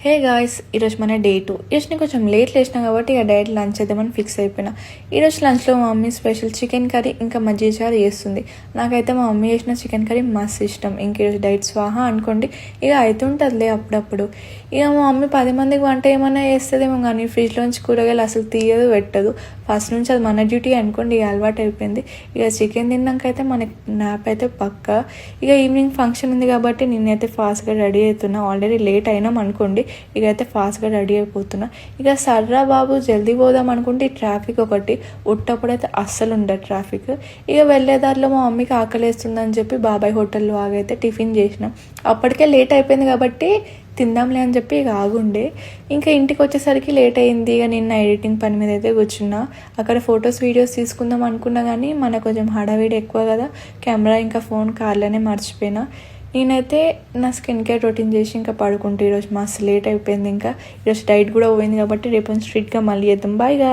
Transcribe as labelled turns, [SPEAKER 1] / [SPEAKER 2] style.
[SPEAKER 1] Hey guys, ఈరోజు మన day 2. ఈరోజు నేను కొంచెం లేట్ లేచినా కాబట్టి ఇక డైరెక్ట్ లంచ్ చేద్దామని ఫిక్స్ అయిపోయినా. ఈరోజు లంచ్లో మా మమ్మీ స్పెషల్ చికెన్ కర్రీ ఇంకా మజ్జిగ చారు చేస్తుంది. నాకైతే మా మమ్మీ చేసిన చికెన్ కర్రీ మస్తు ఇష్టం. ఇంక ఈరోజు డైట్ స్వాహా అనుకోండి, ఇక అవుతుంటుందిలే అప్పుడప్పుడు. ఇక మా మమ్మీ 10 మందికి వంట ఏమైనా చేస్తుందేమో కానీ ఫ్రిడ్జ్లోంచి కూరగాయలు అసలు తీయదు పెట్టదు. ఫస్ట్ నుంచి అది మన డ్యూటీ అనుకోండి, ఇక అలవాటు అయిపోయింది. ఇక చికెన్ తిన్నాక అయితే మనకి నాప్ అయితే పక్కా. ఇక ఈవినింగ్ ఫంక్షన్ ఉంది కాబట్టి నేనైతే ఫాస్ట్గా రెడీ అవుతున్నా. ఆల్రెడీ లేట్ అయినాం అనుకోండి, ఇక అయితే ఫాస్ట్గా రెడీ అయిపోతున్నా. ఇక సర్రా బాబు జల్దీ పోదాం అనుకుంటే ఈ ట్రాఫిక్ ఒకటి ఉట్టప్పుడైతే అస్సలు ఉండదు ట్రాఫిక్. ఇక వెళ్ళేదారిలో మా మమ్మీకి ఆకలేస్తుందని చెప్పి బాబాయ్ హోటల్లో ఆగైతే టిఫిన్ చేసినాం. అప్పటికే లేట్ అయిపోయింది కాబట్టి తిందాంలే అని చెప్పి ఇక ఆగుండే. ఇంకా ఇంటికి వచ్చేసరికి లేట్ అయింది. ఇక నిన్న ఎడిటింగ్ పని మీద అయితే కూర్చున్నా. అక్కడ ఫొటోస్ వీడియోస్ తీసుకుందాం అనుకున్నా కానీ మనకు కొంచెం హడావిడి ఎక్కువ కదా, కెమెరా ఇంకా ఫోన్ కార్లోనే మర్చిపోయినా. నేనైతే నా స్కిన్ కేర్ రొటీన్ చేసి ఇంకా పడుకుంటే ఈరోజు మస్తు లేట్ అయిపోయింది. ఇంకా ఈరోజు డైట్ కూడా పోయింది కాబట్టి రేపు స్ట్రిక్ట్గా మళ్ళీ చేద్దాం. బాయ్ గా.